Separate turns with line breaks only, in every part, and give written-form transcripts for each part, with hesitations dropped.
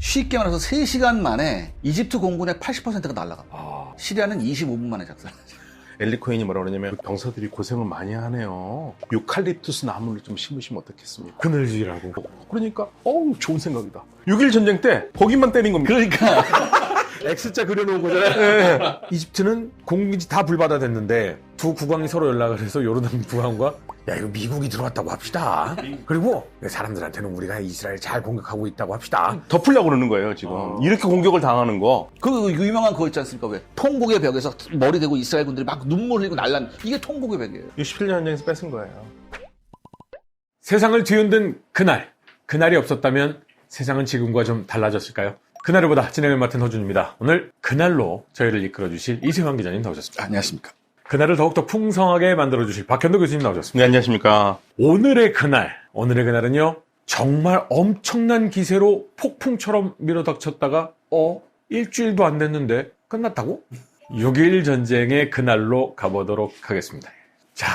쉽게 말해서 3시간 만에 이집트 공군의 80%가 날아가. 시리아는 25분 만에 작살나죠.
엘리 코인이 뭐라 그러냐면 병사들이 고생을 많이 하네요. 유칼립투스 나무를 좀 심으시면 어떻겠습니까?
그늘지라고.
그러니까 좋은 생각이다. 6.1 전쟁 때 거기만 때린 겁니다.
그러니까
X자 그려놓은 거잖아요. 네. 이집트는 공군기지 다 불받아댔는데 두 국왕이 서로 연락을 해서 요르단 국왕과 야 이거 미국이 들어왔다고 합시다. 그리고 사람들한테는 우리가 이스라엘 잘 공격하고 있다고 합시다.
덮으려고 그러는 거예요 지금. 이렇게 공격을 당하는 거.
그 유명한 그거 있지 않습니까? 왜 통곡의 벽에서 머리 대고 이스라엘 군들이 막 눈물 흘리고 날란 이게 통곡의 벽이에요.
67년 전쟁에서 뺏은 거예요.
세상을 뒤흔든 그날이 없었다면 세상은 지금과 좀 달라졌을까요? 그날을 보다 진행을 맡은 허준입니다. 오늘 그날로 저희를 이끌어주실 이세환 기자님 나오셨습니다.
안녕하십니까.
그날을 더욱더 풍성하게 만들어주실 박현도 교수님 나오셨습니다.
네, 안녕하십니까.
오늘의 그날은요 정말 엄청난 기세로 폭풍처럼 밀어닥쳤다가 일주일도 안 됐는데 끝났다고? 6.1 전쟁의 그날로 가보도록 하겠습니다. 자,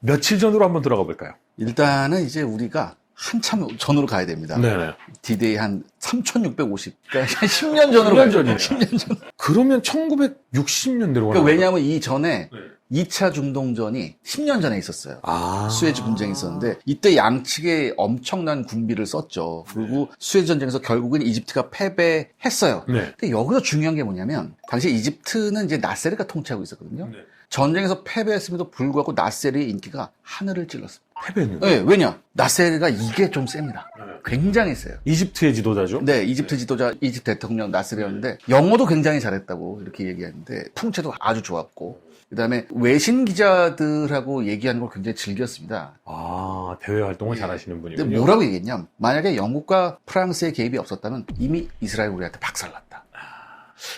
며칠 전으로 한번 들어가 볼까요?
일단은 이제 우리가 한참 전으로 가야 됩니다.
네네.
D-Day 한 3650. 그러니까 한 10년 전으로
10년
가야
전이네요.
10년 전.
그러면 1960년대로
그러니까 왜냐하면 이 전에 2차 중동전이 10년 전에 있었어요.
아.
수에즈 분쟁이 있었는데 이때 양측에 엄청난 군비를 썼죠. 그리고 수에즈 전쟁에서 결국은 이집트가 패배했어요.
네.
근데 여기서 중요한 게 뭐냐면 당시 이집트는 이제 나세르가 통치하고 있었거든요.
네.
전쟁에서 패배했음에도 불구하고 나세르의 인기가 하늘을 찔렀습니다.
패배했는데.
네, 왜냐? 나세르가 이게 좀 셉니다. 굉장히 세요.
이집트의 지도자죠?
네, 이집트 지도자, 이집트 대통령 나세르였는데 영어도 굉장히 잘했다고 이렇게 얘기하는데 풍채도 아주 좋았고 그 다음에 외신 기자들하고 얘기하는 걸 굉장히 즐겼습니다.
아, 대외 활동을 잘 하시는
근데
분이군요.
뭐라고 얘기했냐면 만약에 영국과 프랑스의 개입이 없었다면 이미 이스라엘 우리한테 박살났다.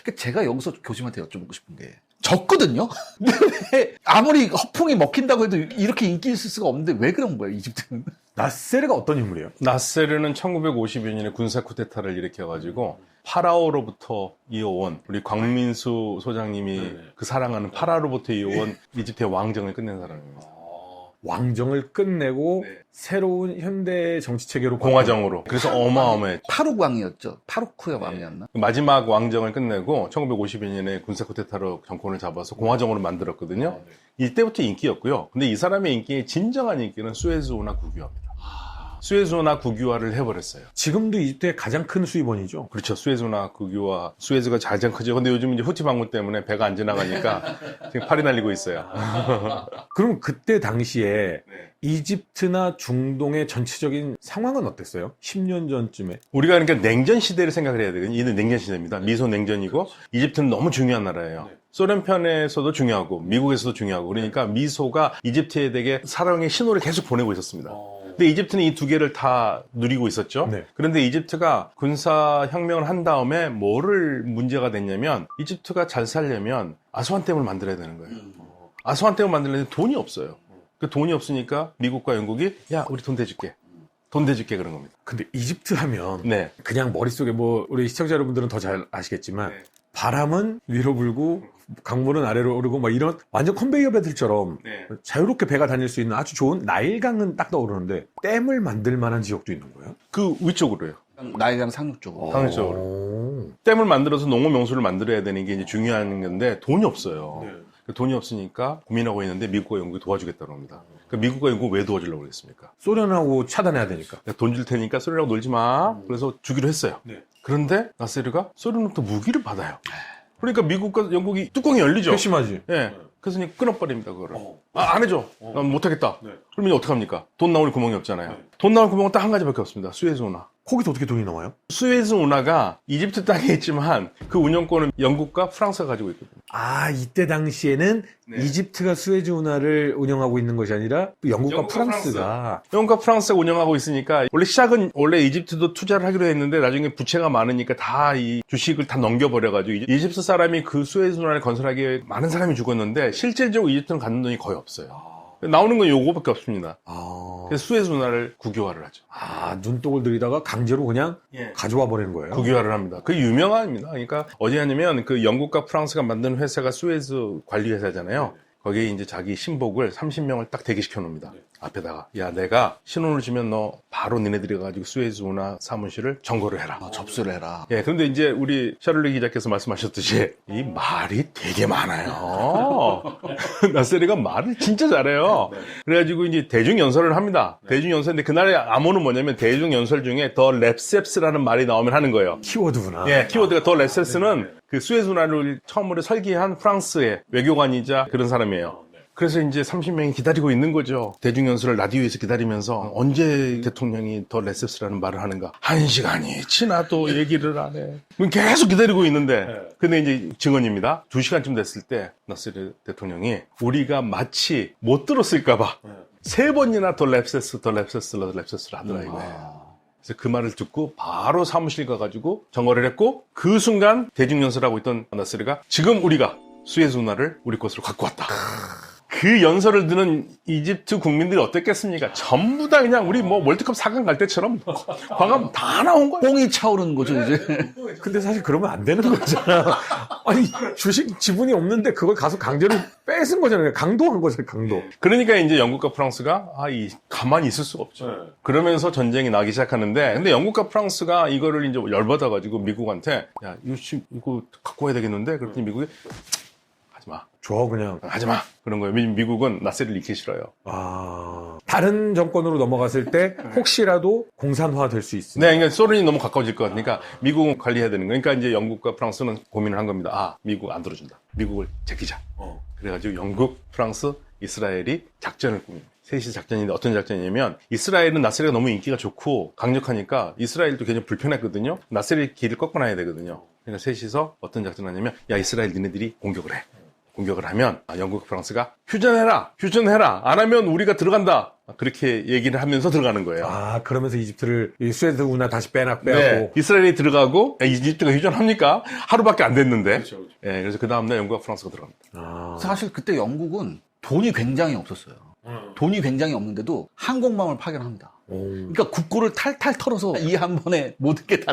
그러니까 제가 여기서 교수님한테 여쭤보고 싶은 게 졌거든요? 근데 왜 아무리 허풍이 먹힌다고 해도 이렇게 인기 있을 수가 없는데 왜 그런 거예요, 이집트는?
나세르가 어떤 인물이에요?
나세르는 1952년에 군사 쿠데타를 일으켜가지고 파라오로부터 이어온 우리 광민수 소장님이 그 사랑하는 파라로부터 이어온 이집트의 왕정을 끝낸 사람입니다.
왕정을 끝내고 새로운 현대 정치 체계로
공화정으로. 그래서 어마어마했죠.
파룩 왕이었죠. 파루크의 왕이었나?
마지막 왕정을 끝내고 1952년에 군사 쿠데타로 정권을 잡아서 공화정으로 만들었거든요. 이때부터 인기였고요. 근데 이 사람의 인기의 진정한 인기는 수에즈 운하 국유화입니다. 수에즈 운하 국유화를 해버렸어요.
지금도 이집트의 가장 큰 수입원이죠.
그렇죠. 수에즈 운하 국유화. 수에즈가 가장 크죠. 근데 요즘 이제 후티 방문 때문에 배가 안 지나가니까 지금 팔이 날리고 있어요.
그럼 그때 당시에 이집트나 중동의 전체적인 상황은 어땠어요? 10년 전쯤에.
우리가 그러니까 냉전 시대를 생각을 해야 되거든요. 이는 냉전 시대입니다. 미소 냉전이고 이집트는 너무 중요한 나라예요. 소련 편에서도 중요하고 미국에서도 중요하고 그러니까 미소가 이집트에 되게 사랑의 신호를 계속 보내고 있었습니다. 근데 이집트는 이 두 개를 다 누리고 있었죠.
네.
그런데 이집트가 군사혁명을 한 다음에 뭐를 문제가 됐냐면 이집트가 잘 살려면 아스완댐을 만들어야 되는 거예요. 아스완댐을 만들려면 돈이 없어요. 그 돈이 없으니까 미국과 영국이 야 우리 돈 대줄게. 돈 대줄게 그런 겁니다.
근데 이집트 하면
네.
그냥 머릿속에 우리 시청자 여러분들은 더 잘 아시겠지만 바람은 위로 불고 강물은 아래로 오르고 이런 완전 컨베이어 벨트처럼 자유롭게 배가 다닐 수 있는 아주 좋은 나일강은 딱 떠오르는데 댐을 만들 만한 지역도 있는 거예요?
그 위쪽으로요.
나일강 상륙 쪽으로.
상륙적으로. 댐을 만들어서 농업 용수를 만들어야 되는 게 이제 중요한 건데 돈이 없어요. 돈이 없으니까 고민하고 있는데 미국과 영국이 도와주겠다고 합니다. 그러니까 미국과 영국 왜 도와주려고 그랬습니까?
소련하고 차단해야 되니까.
돈 줄 테니까 소련하고 놀지 마. 그래서 주기로 했어요. 그런데 나세르가 소련으로부터 무기를 받아요. 그러니까 미국과 영국이 뚜껑이 열리죠.
회심하지.
예. 그래서 그냥 끊어버립니다, 그거를. 안 해줘. 난 못하겠다. 그러면 어떡합니까? 돈 나올 구멍이 없잖아요. 돈 나올 구멍은 딱 한 가지밖에 없습니다. 수에즈 운하.
거기서 어떻게 돈이 나와요?
수에즈 운하가 이집트 땅에 있지만 그 운영권은 영국과 프랑스가 가지고 있거든요.
아, 이때 당시에는 이집트가 수에즈 운하를 운영하고 있는 것이 아니라 또 영국과 프랑스가.
영국과 프랑스가 운영하고 있으니까 원래 시작은 원래 이집트도 투자를 하기로 했는데 나중에 부채가 많으니까 다 이 주식을 다 넘겨버려가지고 이집트 사람이 그 수에즈 운하를 건설하기에 많은 사람이 죽었는데 실질적으로 이집트는 갖는 돈이 거의 없어요. 나오는 건 요거밖에 없습니다. 그래서 수에즈 운하를 국유화를 하죠.
눈독을 들이다가 강제로 그냥 가져와 버리는 거예요.
국유화를 합니다. 그게 유명합니다. 그러니까 어디 하냐면 그 영국과 프랑스가 만든 회사가 수에즈 관리 회사잖아요. 거기에 이제 자기 신복을 30명을 딱 대기시켜 놓습니다. 앞에다가 야 내가 신혼을 주면 너 바로 니네들이 가지고 스웨즈 운하 사무실을 점거를 해라.
접수를 해라.
예, 그런데 이제 우리 샤를리 기자께서 말씀하셨듯이 이 말이 되게 많아요. 나세리가 말을 진짜 잘해요. 그래가지고 이제 대중연설을 합니다. 대중연설인데 그날의 암호는 뭐냐면 대중연설 중에 더 랩셉스라는 말이 나오면 하는 거예요.
키워드구나.
예, 키워드가 더 랩셉스는 그 수에즈 운하를 처음으로 설계한 프랑스의 외교관이자 그런 사람이에요. 그래서 이제 30명이 기다리고 있는 거죠. 대중연설을 라디오에서 기다리면서 언제 대통령이 더 레셉스라는 말을 하는가. 1시간이 지나도 얘기를 안 해. 계속 기다리고 있는데. 근데 이제 증언입니다. 2시간쯤 됐을 때 나세르 대통령이 우리가 마치 못 들었을까봐 3번이나 더 랩세스를 하더라 이거예요. 그래서 그 말을 듣고 바로 사무실 가가지고 정거를 했고 그 순간 대중연설하고 있던 나세르가 지금 우리가 수에즈 운하를 우리 것으로 갖고 왔다. 그 연설을 듣는 이집트 국민들이 어땠겠습니까? 전부 다 그냥 우리 뭐 월드컵 4강 갈 때처럼 광화문 다 나온 거예요.
뽕이 차오르는 거죠, 이제.
근데 사실 그러면 안 되는 거잖아. 아니, 주식 지분이 없는데 그걸 가서 강제로 뺏은 거잖아요. 강도한 거잖아요, 강도.
그러니까 이제 영국과 프랑스가 가만히 있을 수가 없죠. 그러면서 전쟁이 나기 시작하는데 근데 영국과 프랑스가 이거를 이제 열받아가지고 미국한테 야, 이거 갖고 와야 되겠는데? 그랬더니 미국이 하지 마.
줘, 그냥.
하지 마. 그런 거예요. 미국은 나세를 잃기 싫어요.
다른 정권으로 넘어갔을 때 혹시라도 공산화 될 수 있습니다.
네, 그러니까 소련이 너무 가까워질 것 같으니까 미국은 관리해야 되는 거예요. 그러니까 이제 영국과 프랑스는 고민을 한 겁니다. 미국 안 들어준다. 미국을 제끼자. 그래가지고 영국, 프랑스, 이스라엘이 작전을 꾸밉니다. 셋이 작전인데 어떤 작전이냐면 이스라엘은 나세르가 너무 인기가 좋고 강력하니까 이스라엘도 굉장히 불편했거든요. 나세르의 길을 꺾어놔야 되거든요. 그러니까 셋이서 어떤 작전을 하냐면 야 이스라엘 니네들이 공격을 해. 공격을 하면 영국, 프랑스가 휴전해라. 안 하면 우리가 들어간다. 그렇게 얘기를 하면서 들어가는 거예요.
그러면서 이집트를 스웨즈 운하 다시 빼고.
네, 이스라엘이 들어가고 이집트가 휴전합니까? 하루밖에 안 됐는데. 그렇죠. 네, 그래서 그 다음날 영국과 프랑스가 들어갑니다.
사실 그때 영국은 돈이 굉장히 없었어요. 돈이 굉장히 없는데도 항공모함을 파견합니다. 그러니까 국고를 탈탈 털어서 이 한 번에 모든 게 다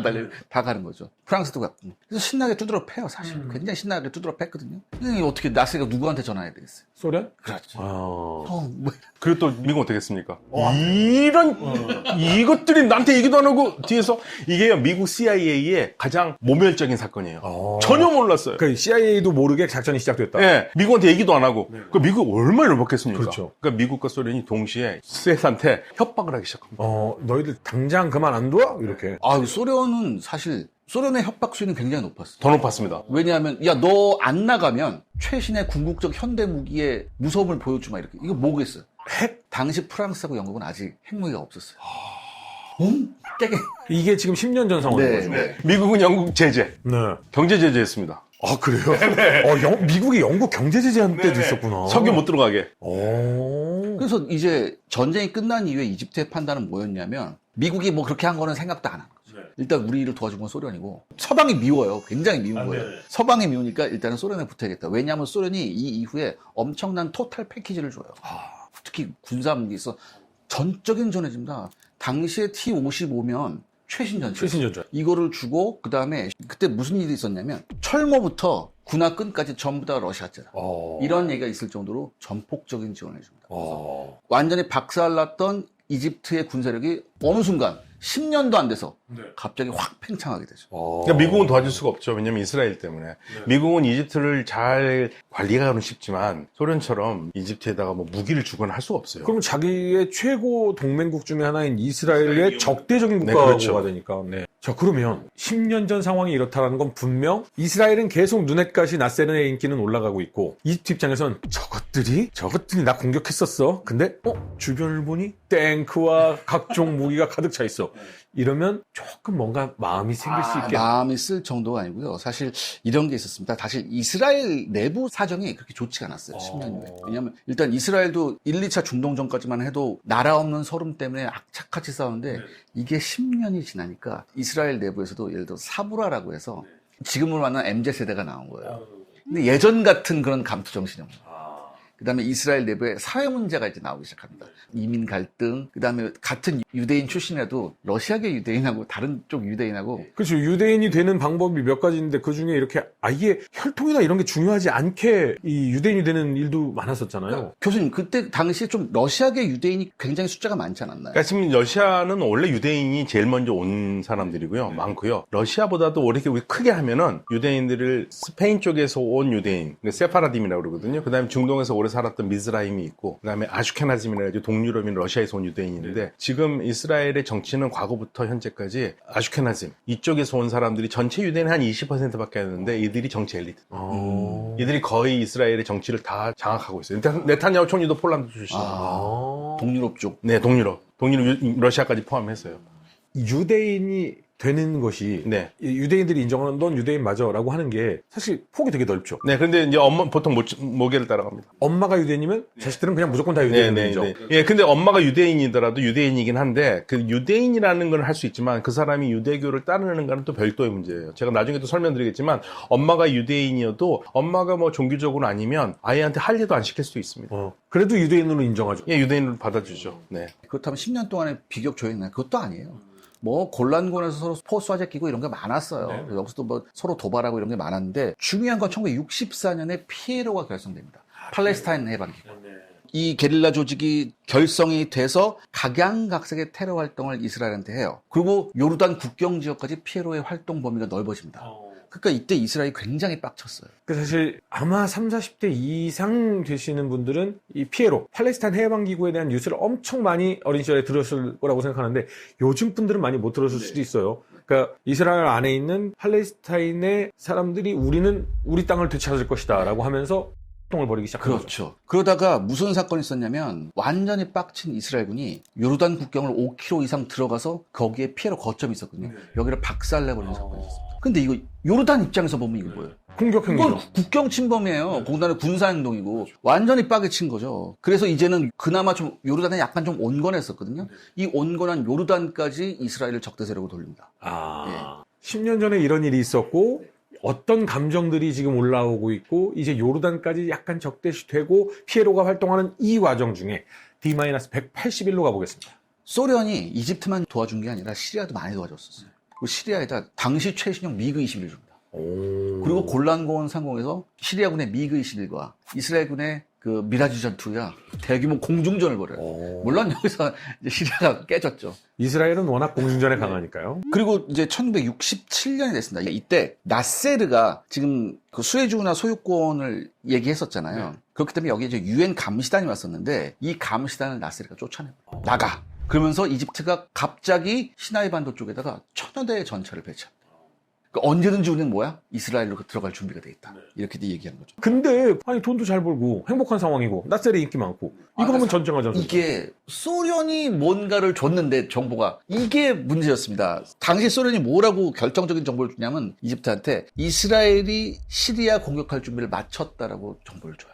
가는 거죠. 프랑스도 갔고. 그래서 신나게 두드러 패요, 사실. 굉장히 신나게 두드러 팼거든요. 어떻게 나세가 누구한테 전화해야 되겠어요?
소련?
그렇죠.
그리고 또 미국 어떻게 했습니까? 이것들이 나한테 얘기도 안 하고 뒤에서 이게 미국 CIA의 가장 모멸적인 사건이에요. 전혀 몰랐어요.
그러니까 CIA도 모르게 작전이 시작됐다.
네, 미국한테 얘기도 안 하고. 그 미국 얼마나 열받겠습니까?
그렇죠.
그러니까 미국과 소련이 동시에 스웨즈한테 협박을 하기 시작합니다.
너희들 당장 그만 안 둬? 이렇게.
소련은 사실 소련의 협박 수위는 굉장히 높았어요.
더 높았습니다.
왜냐하면 너 안 나가면 최신의 궁극적 현대 무기의 무서움을 보여주마 이렇게. 이거 뭐겠어요? 핵? 당시 프랑스하고 영국은 아직 핵무기가 없었어요. 깨게.
이게 지금 10년 전 상황인 거죠.
네.
미국은 영국 제재,
네.
경제 제재했습니다.
그래요? 미국이 영국 경제 제재한 때도 있었구나.
석유 못 들어가게.
그래서 이제 전쟁이 끝난 이후에 이집트의 판단은 뭐였냐면 미국이 뭐 그렇게 한 거는 생각도 안 하는 거죠. 일단 우리를 도와준 건 소련이고 서방이 미워요. 굉장히 미운 거예요. 서방이 미우니까 일단은 소련에 붙어야겠다. 왜냐하면 소련이 이 이후에 엄청난 토탈 패키지를 줘요. 특히 군사무기에서 전적인 전해집니다. 당시에 T-55면 최신 전차. 이거를 주고 그다음에 그때 무슨 일이 있었냐면 철모부터 군화끈까지 전부 다 러시아제다. 이런 얘기가 있을 정도로 전폭적인 지원을 해줍니다. 완전히 박살났던 이집트의 군사력이 어느 순간 10년도 안 돼서 갑자기 확 팽창하게 되죠.
그러니까 미국은 도와줄 수가 없죠. 왜냐면 이스라엘 때문에. 미국은 이집트를 잘 관리하기는 쉽지만 소련처럼 이집트에다가 뭐 무기를 주거나 할 수가 없어요.
그럼 자기의 최고 동맹국 중에 하나인 이스라엘의 적대적인 국가가
그렇죠.
되니까. 자, 그러면 10년 전 상황이 이렇다는 건 분명 이스라엘은 계속 눈엣가시 나세르의 인기는 올라가고 있고 이집트 입장에선 저것들이 나 공격했었어. 근데 주변을 보니 탱크와 각종 무기가 가득 차 있어. 이러면 조금 뭔가 마음이 생길 수 있겠네.
마음이 쓸 정도가 아니고요. 사실 이런 게 있었습니다. 사실 이스라엘 내부 사정이 그렇게 좋지가 않았어요. 10년 후에. 왜냐하면 일단 이스라엘도 1, 2차 중동전까지만 해도 나라 없는 서름 때문에 악착같이 싸우는데 이게 10년이 지나니까 이스라엘 내부에서도 예를 들어 사브라라고 해서 지금으로 말하는 MZ세대가 나온 거예요. 근데 예전 같은 그런 감투 정신이 없는 거예요. 그다음에 이스라엘 내부에 사회 문제가 이제 나오기 시작합니다. 이민 갈등, 그다음에 같은 유대인 출신이라도 러시아계 유대인하고 다른 쪽 유대인하고
그렇죠. 유대인이 되는 방법이 몇 가지인데 그 중에 이렇게 아예 혈통이나 이런 게 중요하지 않게 이 유대인이 되는 일도 많았었잖아요.
교수님 그때 당시에 좀 러시아계 유대인이 굉장히 숫자가 많지 않았나요?
그러니까 지금 러시아는 원래 유대인이 제일 먼저 온 사람들이고요. 많고요. 러시아보다도 이렇게 우리 크게 하면은 유대인들을 스페인 쪽에서 온 유대인, 세파라딤이라고 그러거든요. 그다음에 중동에서 오래 살았던 미즈라임이 있고, 그다음에 아슈케나즘이라고 해서 동유럽인 러시아에서 온 유대인인데 지금 이스라엘의 정치는 과거부터 현재까지 아슈케나즘 이쪽에서 온 사람들이 전체 유대인의 한 20%밖에 안 되는데 이들이 정치 엘리트. 이들이 거의 이스라엘의 정치를 다 장악하고 있어요. 네타냐후 총리도 폴란드 출신이에요.
동유럽 쪽.
네, 동유럽 러시아까지 포함했어요.
유대인이 되는 것이
네.
유대인들이 인정하는 넌 유대인 맞아라고 하는 게 사실 폭이 되게 넓죠.
네, 근데 이제 엄마 보통 모계를 따라갑니다.
엄마가 유대인이면 자식들은 그냥 무조건 다 유대인이죠.
예, 근데 엄마가 유대인이더라도 유대인이긴 한데 그 유대인이라는 건 할 수 있지만 그 사람이 유대교를 따르는가는 또 별도의 문제예요. 제가 나중에 또 설명드리겠지만 엄마가 유대인이어도 엄마가 뭐 종교적으로 아니면 아이한테 할 일도 안 시킬 수도 있습니다.
그래도 유대인으로 인정하죠.
예, 유대인으로 받아주죠. 네.
그렇다면 10년 동안의 비격 조약이나요? 그것도 아니에요. 뭐 곤란군에서 서로 포수화제 끼고 이런 게 많았어요. 여기서도 뭐 서로 도발하고 이런 게 많았는데 중요한 건 1964년에 피에로가 결성됩니다. 팔레스타인 해방기구. 이 게릴라 조직이 결성이 돼서 각양각색의 테러 활동을 이스라엘한테 해요. 그리고 요르단 국경 지역까지 피에로의 활동 범위가 넓어집니다. 그러니까 이때 이스라엘이 굉장히 빡쳤어요.
사실 아마 30, 40대 이상 되시는 분들은 이 피에로, 팔레스타인 해방기구에 대한 뉴스를 엄청 많이 어린 시절에 들었을 거라고 생각하는데 요즘 분들은 많이 못 들었을 수도 있어요. 그러니까 이스라엘 안에 있는 팔레스타인의 사람들이 우리는 우리 땅을 되찾을 것이다 라고 하면서 활동을 벌이기 시작한 거죠.
그렇죠. 그러다가 무슨 사건이 있었냐면 완전히 빡친 이스라엘군이 요르단 국경을 5km 이상 들어가서 거기에 피에로 거점이 있었거든요. 여기를 박살내버리는 사건이 있었어요. 근데 이거 요르단 입장에서 보면 이거 뭐예요?
공격 행위죠.
이건 국경 침범이에요. 공단의 군사 행동이고 완전히 빠개 친 거죠. 그래서 이제는 그나마 좀 요르단에 약간 좀 온건했었거든요. 이 온건한 요르단까지 이스라엘을 적대 세력으로 돌립니다.
10년 전에 이런 일이 있었고 어떤 감정들이 지금 올라오고 있고 이제 요르단까지 약간 적대시되고 피에로가 활동하는 이 과정 중에 D-180일로 가보겠습니다.
소련이 이집트만 도와준 게 아니라 시리아도 많이 도와줬었어요. 그 시리아에다 당시 최신형 미그 21을 줍니다. 그리고 골란고원 상공에서 시리아군의 미그 21과 이스라엘군의 그 미라지 전투야 대규모 공중전을 벌여요. 물론 여기서 이제 시리아가 깨졌죠.
이스라엘은 워낙 공중전에 강하니까요.
그리고 이제 1967년이 됐습니다. 이때 나세르가 지금 그 수에즈운하 소유권을 얘기했었잖아요. 그렇기 때문에 여기 이제 유엔 감시단이 왔었는데 이 감시단을 나세르가 쫓아내요. 나가. 그러면서 이집트가 갑자기 시나이 반도 쪽에다가 1000여 대의 전차를 배치합니다. 그러니까 언제든지 우리는 뭐야? 이스라엘로 들어갈 준비가 돼 있다. 이렇게 얘기하는 거죠.
근데 아니 돈도 잘 벌고 행복한 상황이고 나셀이 인기 많고 이거 하면 전쟁하잖아요.
이게 소련이 뭔가를 줬는데 정보가 이게 문제였습니다. 당시 소련이 뭐라고 결정적인 정보를 주냐면 이집트한테 이스라엘이 시리아 공격할 준비를 마쳤다라고 정보를 줘요.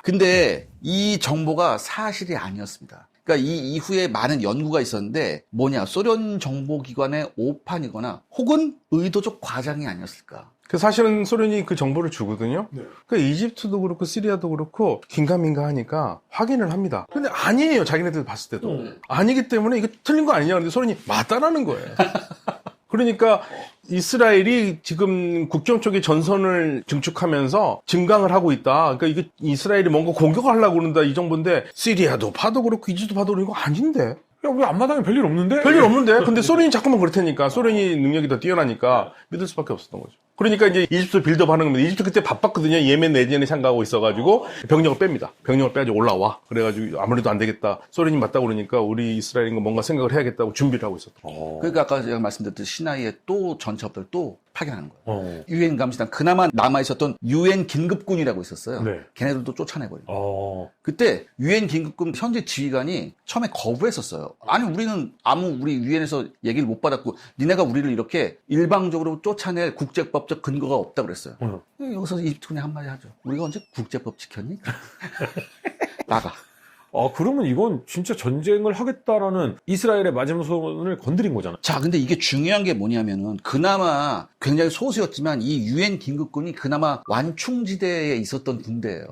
근데 이 정보가 사실이 아니었습니다. 그러니까 이 이후에 많은 연구가 있었는데 뭐냐 소련 정보기관의 오판이거나 혹은 의도적 과장이 아니었을까.
그 사실은 소련이 그 정보를 주거든요. 그 이집트도 그렇고 시리아도 그렇고 긴가민가 하니까 확인을 합니다. 근데 아니에요. 자기네들 봤을 때도. 아니기 때문에 이거 틀린 거 아니냐. 근데 소련이 맞다라는 거예요. 그러니까 이스라엘이 지금 국경 쪽에 전선을 증축하면서 증강을 하고 있다. 그러니까 이게 이스라엘이 뭔가 공격을 하려고 그런다 이 정도인데 시리아도 봐도 그렇고 이집트도 봐도 그렇고 이거 아닌데.
야, 왜 앞마당에 별일 없는데?
별일 없는데. 근데 소련이 자꾸만 그렇다니까. 소련이 능력이 더 뛰어나니까 믿을 수밖에 없었던 거죠. 그러니까 이제 이집트 빌드업 하는 겁니다. 이집트 그때 바빴거든요. 예멘 내전에 참가하고 있어가지고 병력을 뺍니다. 병력을 빼가지고 올라와. 그래가지고 아무래도 안 되겠다. 소련이 맞다고 그러니까 우리 이스라엘인가 뭔가 생각을 해야겠다고 준비를 하고 있었던 거죠.
그러니까 아까 제가 말씀드렸듯이 시나이에 또 전차업들 또 파견하는 거예요. 유엔 감시단 그나마 남아있었던 유엔 긴급군이라고 있었어요.
네.
걔네들도 쫓아내버려요. 그때 유엔 긴급군 현지 지휘관이 처음에 거부했었어요. 아니 우리는 우리 유엔에서 얘기를 못 받았고 니네가 우리를 이렇게 일방적으로 쫓아낼 국제법적 근거가 없다 그랬어요. 여기서 이집트군이 한마디 하죠. 우리가 언제 국제법 지켰니? 나가.
그러면 이건 진짜 전쟁을 하겠다라는 이스라엘의 마지노선을 건드린 거잖아요.
자, 근데 이게 중요한 게 뭐냐면은 그나마 굉장히 소수였지만 이 유엔 긴급군이 그나마 완충지대에 있었던 군대예요.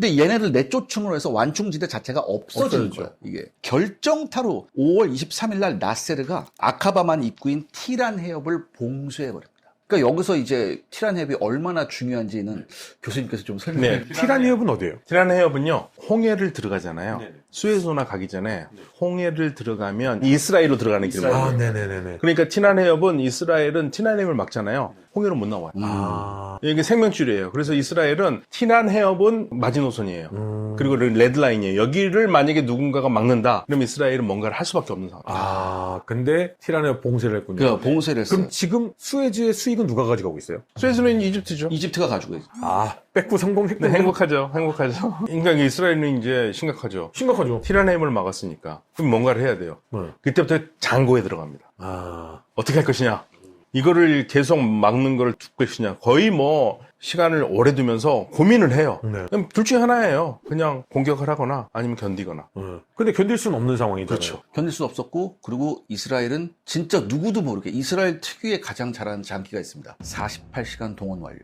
근데 얘네를 내쫓음으로 해서 완충지대 자체가 없어지는
없어졌죠.
거예요. 이게 결정타로 5월 23일 날 나세르가 아카바만 입구인 티란 해협을 봉쇄해버립니다. 그러니까 여기서 이제 티란 해협이 얼마나 중요한지는 교수님께서 좀 설명해
네.
주세요.
티란 해협은 어디예요?
티란 해협은요, 홍해를 들어가잖아요.
네네.
수에즈운하 가기 전에 홍해를 들어가면 이스라엘로 들어가는 길을
아,
말해요.
네네네네.
그러니까 티란 해협은 이스라엘은 티란 해협을 막잖아요. 홍해로 못 나와요.
아,
이게 생명줄이에요. 그래서 이스라엘은 티란 해협은 마지노선이에요. 그리고 레드라인이에요. 여기를 만약에 누군가가 막는다, 그럼 이스라엘은 뭔가를 할 수밖에 없는 상황.
아, 근데 티란 해협 봉쇄를 했군요.
그 봉쇄를 했어요.
그럼 지금 수에즈의 수익은 누가 가져가고 있어요?
수에즈는 이집트죠.
이집트가 가지고 있어요.
아, 뺏고 성공했군요.
네, 행복하죠. 행복하죠. 그러니까 이스라엘은 이제 심각하죠.
심각하죠.
티란 해협을 막았으니까. 그럼 뭔가를 해야 돼요.
네.
그때부터 장고에 들어갑니다.
아,
어떻게 할 것이냐? 이거를 계속 막는 걸 둘 것이냐? 거의 뭐 시간을 오래 두면서 고민을 해요.
네.
그럼 둘 중에 하나예요. 그냥 공격을 하거나 아니면 견디거나.
근데 견딜 수는 없는 상황이잖아요.
그렇죠.
견딜 수 없었고, 그리고 이스라엘은 진짜 누구도 모르게 이스라엘 특유의 가장 잘하는 장기가 있습니다. 48시간 동원 완료.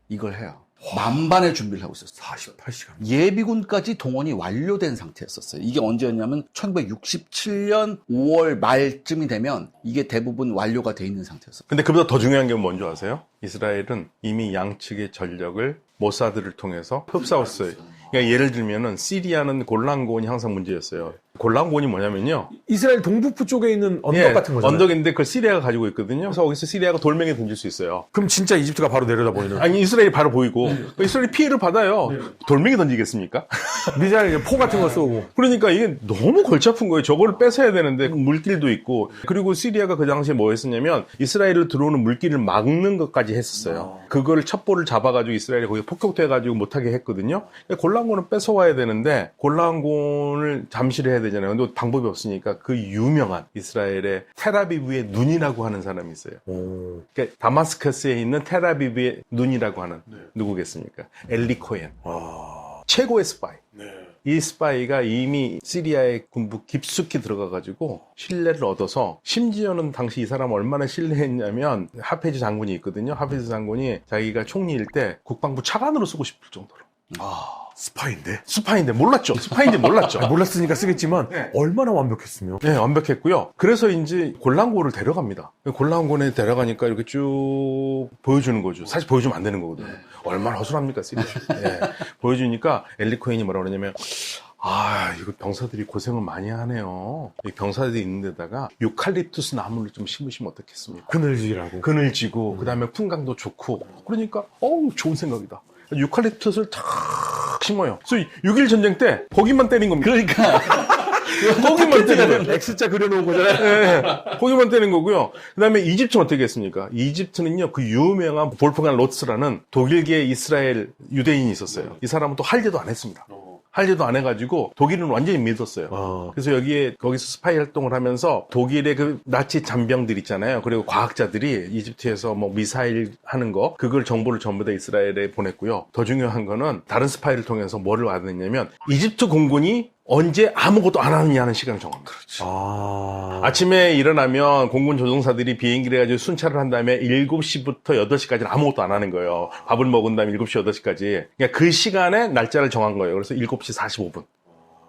이걸 해요. 만반의 준비를 하고 있었어요.
48시간.
예비군까지 동원이 완료된 상태였었어요. 이게 언제였냐면 1967년 5월 말쯤이 되면 이게 대부분 완료가 돼 있는 상태였어요.
근데 그보다 더 중요한 게 뭔지 아세요? 이스라엘은 이미 양측의 전력을 모사드를 통해서 흡수했어요. 그러니까 예를 들면은 시리아는 골란고원이 항상 문제였어요. 골란고원이 뭐냐면요.
이스라엘 동북부 쪽에 있는 언덕 같은 거잖아요.
언덕인데 그걸 시리아가 가지고 있거든요. 그래서 거기서 시리아가 돌멩이 던질 수 있어요.
그럼 진짜 이집트가 바로 내려다 보이는.
아니 이스라엘이 바로 보이고 이스라엘이 피해를 받아요. 돌멩이 던지겠습니까?
미사일 포 같은 거 쏘고.
그러니까 이게 너무 골치 아픈 거예요. 저거를 뺏어야 되는데 물길도 있고, 그리고 시리아가 그 당시에 뭐 했었냐면 이스라엘로 들어오는 물길을 막는 것까지 했었어요. 그걸 첩보를 잡아가지고 이스라엘이 거기 폭격돼가지고 못하게 했거든요. 골란고는 뺏어와야 되는데 골란고를 잠시를 해야 되잖아요. 근데 방법이 없으니까 그 유명한 이스라엘의 텔아비브의 눈이라고 하는 사람이 있어요.
오.
그러니까 다마스커스에 있는 텔아비브의 눈이라고 하는 누구겠습니까? 엘리 코엔. 최고의 스파이. 이 스파이가 이미 시리아의 군부 깊숙이 들어가가지고 신뢰를 얻어서, 심지어는 당시 이 사람 얼마나 신뢰했냐면 하페즈 장군이 있거든요. 하페즈 장군이 자기가 총리일 때 국방부 차관으로 쓰고 싶을 정도로.
스파인데?
스파인데 몰랐죠. 스파인지 몰랐죠.
몰랐으니까 쓰겠지만
네.
얼마나 완벽했으면.
네, 완벽했고요. 그래서 이제 골란고를 데려갑니다. 골란고에 데려가니까 이렇게 쭉 보여주는 거죠. 사실 보여주면 안 되는 거거든요. 얼마나 허술합니까, 시리아. 네. 보여주니까 엘리 코엔이 뭐라고 그러냐면, 이거 병사들이 고생을 많이 하네요. 이 병사들이 있는 데다가 유칼립투스 나무를 좀 심으시면 어떻겠습니까?
그늘지라고.
그늘지고, 그 다음에 풍광도 좋고. 그러니까, 좋은 생각이다. 유칼립투스를 탁 심어요. 그래서 6.1 전쟁 때 거기만 때린 겁니다.
그러니까
거기만 때린 거예요.
X자 그려놓은 거잖아요.
네, 거기만 때린 거고요. 그 다음에 이집트는 어떻게 했습니까? 이집트는요, 그 유명한 볼프간 로츠라는 독일계 이스라엘 유대인이 있었어요. 이 사람은 또 할례도 안 했습니다. 할례도 안 해가지고 독일은 완전히 믿었어요. 그래서 거기서 스파이 활동을 하면서 독일의 그 나치 잔병들 있잖아요. 그리고 과학자들이 이집트에서 뭐 미사일 하는 거, 그걸 정보를 전부 다 이스라엘에 보냈고요. 더 중요한 거는 다른 스파이를 통해서 뭐를 알았냐면 이집트 공군이 언제 아무것도 안 하느냐는 시간을 정합니다. 아침에 일어나면 공군 조종사들이 비행기를 해가지고 순찰을 한 다음에 7시부터 8시까지는 아무것도 안 하는 거예요. 밥을 먹은 다음에 7시, 8시까지. 그러니까 그 시간에 날짜를 정한 거예요. 그래서 7시 45분.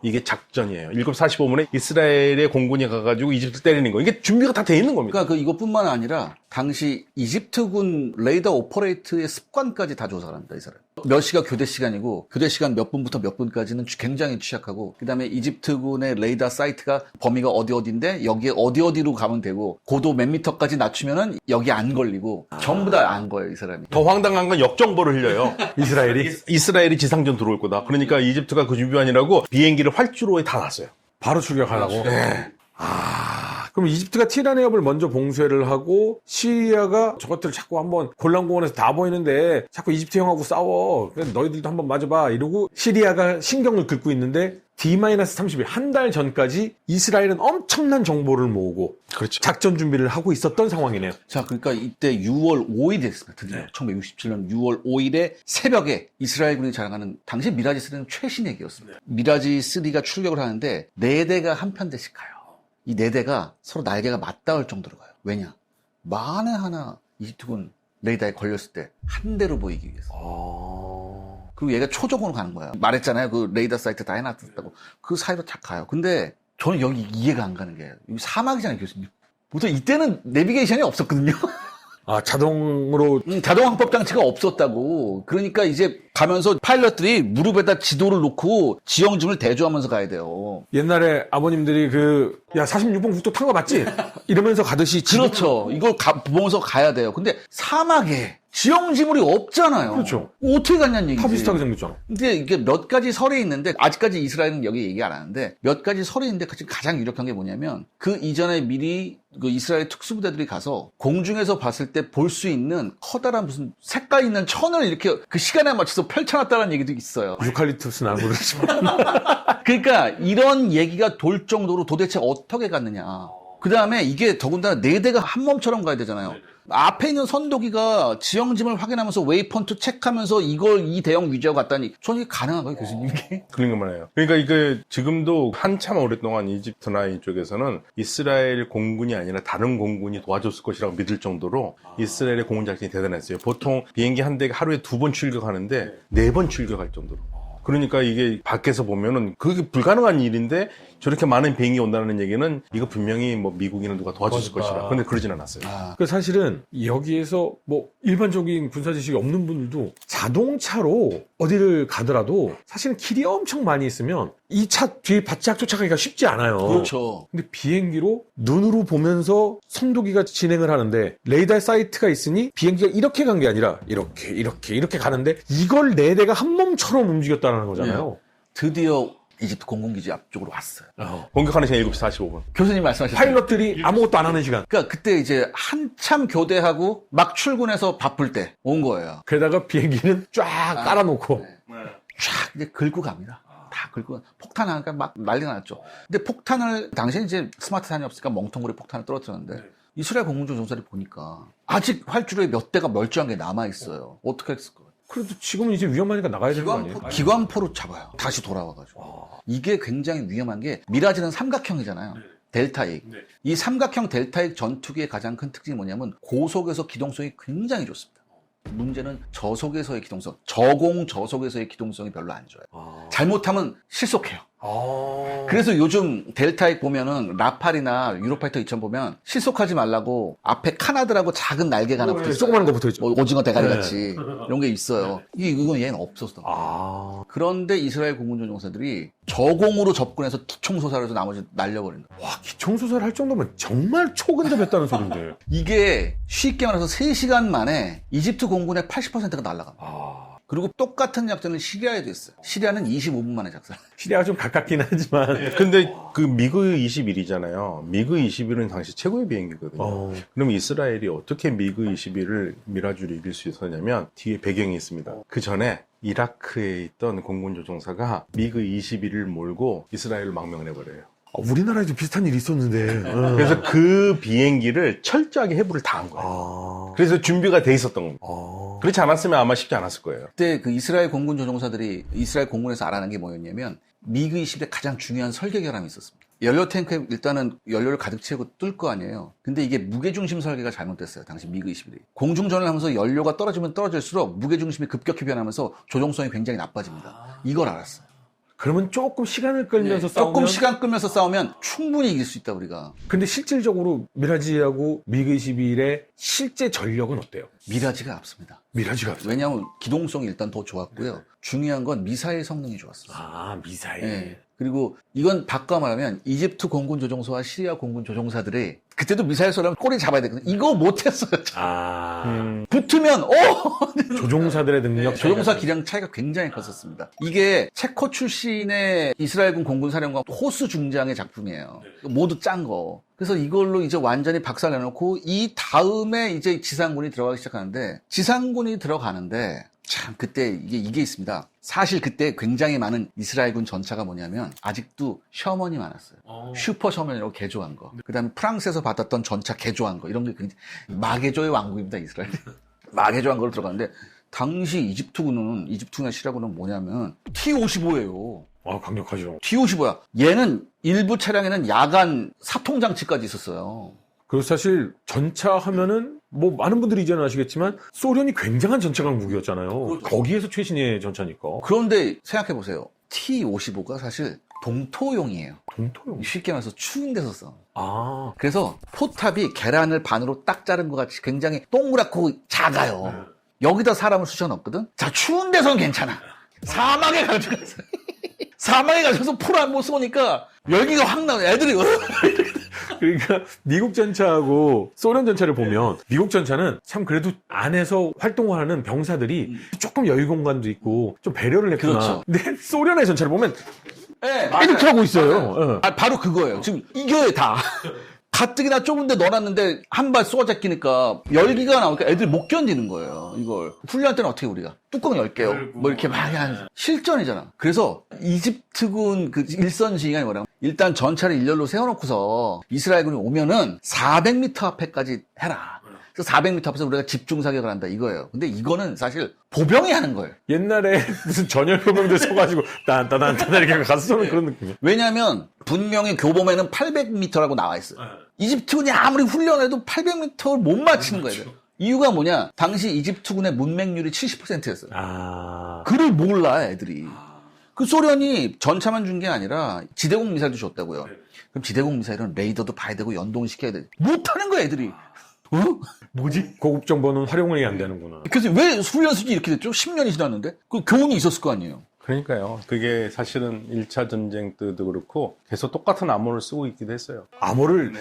이게 작전이에요. 7시 45분에 이스라엘의 공군이 가가지고 이집트 때리는 거. 이게 준비가 다 돼 있는 겁니다.
그러니까 이것뿐만 아니라 당시 이집트군 레이더 오퍼레이트의 습관까지 다 조사를 합니다, 이 사람. 몇 시가 교대 시간이고 교대 시간 몇 분부터 몇 분까지는 굉장히 취약하고, 그다음에 이집트군의 레이더 사이트가 범위가 어디인데 여기에 어디로 가면 되고, 고도 몇 미터까지 낮추면은 여기 안 걸리고, 전부 다 안 거예요, 이 사람이.
더 황당한 건 역정보를 흘려요. 이스라엘이 지상전 들어올 거다. 그러니까 이집트가 그 준비반이라고 비행기를 활주로에 다 놨어요.
바로 출격하라고?
네.
그럼 이집트가 티란 해협을 먼저 봉쇄를 하고, 시리아가 저것들을 자꾸 한번 골란공원에서 다 보이는데 자꾸 이집트 형하고 싸워. 그래, 너희들도 한번 맞아봐. 이러고 시리아가 신경을 긁고 있는데 D-30일, 한 달 전까지 이스라엘은 엄청난 정보를 모으고
그렇죠.
작전 준비를 하고 있었던 상황이네요.
자, 그러니까 이때 6월 5일이 됐습니다. 드디어 1967년 6월 5일에 새벽에 이스라엘군이 자랑하는, 당시 미라지 3는 최신 핵이었습니다. 미라지 3가 출격을 하는데 4대가 한 편대씩 가요. 이 4대가 서로 날개가 맞닿을 정도로 가요. 왜냐? 만에 하나 이집트군 레이더에 걸렸을 때 한 대로 보이기 위해서. 그리고 얘가 초적으로 가는 거야. 말했잖아요. 그 레이더 사이트 다 해놨다고. 그 사이로 딱 가요. 근데 저는 여기 이해가 안 가는 게 여기 사막이잖아요, 교수님. 보통 이때는 내비게이션이 없었거든요.
아, 자동으로.
자동 항법 장치가 없었다고. 그러니까 이제 가면서 파일럿들이 무릎에다 지도를 놓고 지형증을 대조하면서 가야 돼요.
옛날에 아버님들이 야, 46번 국도 탄 거 맞지? 이러면서 가듯이.
그렇죠. 이걸 보면서 가야 돼요. 근데 사막에 지형지물이 없잖아요.
그렇죠.
어떻게 갔냐는 얘기지.
다 비슷하게 생겼잖아.
근데 이게 몇 가지 설이 있는데 아직까지 이스라엘은 여기 얘기 안 하는데 몇 가지 설이 있는데 지금 가장 유력한 게 뭐냐면 그 이전에 미리 그 이스라엘 특수부대들이 가서 공중에서 봤을 때 볼 수 있는 커다란 무슨 색깔 있는 천을 이렇게 그 시간에 맞춰서 펼쳐놨다는 얘기도 있어요.
유칼립투스 나는 그렇지만.
그러니까 이런 얘기가 돌 정도로 도대체 어떻게 갔느냐. 그 다음에 이게 더군다나 4대가 한 몸처럼 가야 되잖아요. 앞에 있는 선도기가 지형짐을 확인하면서 웨이포인트 체크하면서 이 대형 위주하고 갔다니 저는 이게 가능한 거예요, 교수님?
그런 것만 해요. 그러니까 이게 지금도 한참 오랫동안 이집트나 이쪽에서는 이스라엘 공군이 아니라 다른 공군이 도와줬을 것이라고 믿을 정도로 이스라엘의 공군 작전이 대단했어요. 보통 비행기 한 대가 하루에 2번 출격하는데 4번 출격할 정도로. 그러니까 이게 밖에서 보면은 그게 불가능한 일인데 저렇게 많은 비행기 온다는 얘기는 이거 분명히 뭐 미국이나 누가 도와줬을 것이라. 근데 그러진 않았어요.
그 사실은 여기에서 뭐 일반적인 군사 지식이 없는 분들도 자동차로 어디를 가더라도 사실은 길이 엄청 많이 있으면 이 차 뒤에 바짝 쫓아가기가 쉽지 않아요.
그렇죠.
근데 비행기로 눈으로 보면서 선도기가 진행을 하는데 레이더 사이트가 있으니 비행기가 이렇게 간 게 아니라 이렇게 가는데 이걸 4대가 한 몸처럼 움직였다는 거잖아요.
드디어 이집트 공군기지 앞쪽으로 왔어요.
공격하는 시간 7시 45분.
교수님 말씀하셨죠.
파일럿들이 아무것도 안 하는 시간.
그러니까 그때 이제 한참 교대하고 막 출근해서 바쁠 때 온 거예요.
게다가 비행기는 쫙 깔아놓고.
쫙 이제 긁고 갑니다. 다 긁고 폭탄 하니까 막 난리가 났죠. 근데 폭탄을 당시에 이제 스마트탄이 없으니까 멍텅구리 폭탄을 떨어뜨렸는데 이스라엘 공군조종사들이 보니까 아직 활주로에 몇 대가 멀쩡한 게 남아 있어요. 어떻게 했을까?
그래도 지금은 이제 위험하니까 나가야 되는 거 아니에요?
기관포로 잡아요. 다시 돌아와가지고. 이게 굉장히 위험한 게 미라지는 삼각형이잖아요. 델타익. 이 삼각형 델타익 전투기의 가장 큰 특징이 뭐냐면 고속에서 기동성이 굉장히 좋습니다. 문제는 저속에서의 기동성, 저공 저속에서의 기동성이 별로 안 좋아요. 잘못하면 실속해요. 그래서 요즘 델타익 보면은 라팔이나 유로파이터 2000 보면 실속하지 말라고 앞에 카나드라고 작은 날개가 하나 붙어 있어요.
조그마한 거 붙어 있죠.
뭐 오징어 대가리 같이 이런 게 있어요. 이건 얘는 없었어. 그런데 이스라엘 공군조종사들이 저공으로 접근해서 기총소사를 해서 나머지 날려버린다.
와, 기총수사를 할 정도면 정말 초근접했다는 소리인데.
이게 쉽게 말해서 3시간 만에 이집트 공군의 80%가 날아갑니다. 그리고 똑같은 작전은 시리아에도 했어요. 시리아는 25분 만에 작살.
시리아가 좀 가깝긴 하지만.
근데 그 미그 21이잖아요. 미그 21은 당시 최고의 비행기거든요. 그럼 이스라엘이 어떻게 미그 21을 미라주를 이길 수 있었냐면 뒤에 배경이 있습니다. 그 전에 이라크에 있던 공군 조종사가 미그 21을 몰고 이스라엘을 망명을 해버려요.
우리나라에도 비슷한 일이 있었는데.
그래서 그 비행기를 철저하게 해부를 다 한 거예요. 그래서 준비가 돼 있었던 겁니다. 그렇지 않았으면 아마 쉽지 않았을 거예요.
그때 그 이스라엘 공군 조종사들이 이스라엘 공군에서 알아낸 게 뭐였냐면 미그 21의 가장 중요한 설계 결함이 있었습니다. 연료 탱크에 일단은 연료를 가득 채우고 뜰 거 아니에요. 근데 이게 무게중심 설계가 잘못됐어요. 당시 미그 21이. 공중전을 하면서 연료가 떨어지면 떨어질수록 무게중심이 급격히 변하면서 조종성이 굉장히 나빠집니다. 이걸 알았어요.
그러면 조금 시간을 끌면서 싸우면.
조금 시간 끌면서 싸우면 충분히 이길 수 있다, 우리가.
근데 실질적으로 미라지하고 미그 21의 실제 전력은 어때요?
미라지가 앞섭니다.
미라지가 앞서.
왜냐하면 기동성이 일단 더 좋았고요. 중요한 건 미사일 성능이 좋았어요.
미사일.
네. 그리고 이건 바꿔 말하면 이집트 공군 조종사와 시리아 공군 조종사들이 그때도 미사일 쏘려면 꼬리 잡아야 되거든요. 이거 못했어요. 붙으면
조종사들의 능력.
조종사 기량 차이가 굉장히 컸었습니다. 이게 체코 출신의 이스라엘군 공군 사령관 호스 중장의 작품이에요. 모두 짠 거. 그래서 이걸로 이제 완전히 박살내놓고 이 다음에 이제 지상군이 들어가기 시작하는데 지상군이 들어가는데 참 그때 이게 있습니다. 사실 그때 굉장히 많은 이스라엘군 전차가 뭐냐면 아직도 셔먼이 많았어요. 슈퍼 셔먼이라고 개조한 거. 그다음에 프랑스에서 받았던 전차 개조한 거. 이런 게 굉장히 마개조의 왕국입니다. 이스라엘. 마개조한 걸로 들어가는데 당시 이집트나 시리아군은 뭐냐면 T-55예요.
강력하죠.
T-55야. 얘는 일부 차량에는 야간 사통장치까지 있었어요.
그리고 사실 전차 하면은 뭐 많은 분들이 이제는 아시겠지만 소련이 굉장한 전차 강국이었잖아요.
그렇죠.
거기에서 최신의 전차니까.
그런데 생각해보세요. T-55가 사실 동토용이에요.
동토용.
쉽게 말해서 추운 데서 써.
아,
그래서 포탑이 계란을 반으로 딱 자른 것 같이 굉장히 동그랗고 작아요. 여기다 사람을 쑤셔 넣거든? 자, 추운 데선 괜찮아. 사막에 가져가서. 사막에 가셔서 풀 한 번 쏘니까 열기가 확 나요. 애들이.
그러니까 미국 전차하고 소련 전차를 보면 미국 전차는 참 그래도 안에서 활동을 하는 병사들이 조금 여유 공간도 있고 좀 배려를 했구나.
그렇죠.
근데 소련의 전차를 보면
네,
이렇게 하고 있어요. 예.
바로 그거예요. 지금 이겨요, 다. 가뜩이나 좁은 데 넣어놨는데 한 발 쏘아잡히니까 열기가 나오니까 애들이 못 견디는 거예요. 이걸. 훈련할 때는 어떻게 우리가? 뚜껑 10개요. 뭐 이렇게 막 하는 실전이잖아. 그래서 이집트군 그 일선 지휘관이 뭐라고? 일단 전차를 일렬로 세워놓고서 이스라엘군이 오면은 400m 앞에까지 해라. 그래서 400m 앞에서 우리가 집중 사격을 한다 이거예요. 근데 이거는 사실 보병이 하는 거예요.
옛날에 무슨 전열포병들 서가지고 딴따단 이렇게 가서 쏘는 그런 느낌이에요.
왜냐하면 분명히 교보면은 800m라고 나와 있어요. 이집트군이 아무리 훈련해도 800m를 못 맞히는 거예요. 이유가 뭐냐? 당시 이집트군의 문맹률이 70%였어요.
아,
그를 몰라 애들이. 그 소련이 전차만 준 게 아니라 지대공 미사일도 줬다고요. 그럼 지대공 미사일은 레이더도 봐야 되고 연동시켜야 돼. 못하는 거야 애들이. 어?
뭐지? 고급 정보는 활용이 안 되는구나.
그래서 왜 훈련 수준이 이렇게 됐죠? 10년이 지났는데? 그 교훈이 있었을 거 아니에요.
그러니까요. 그게 사실은 1차 전쟁 때도 그렇고 계속 똑같은 암호를 쓰고 있기도 했어요.
암호를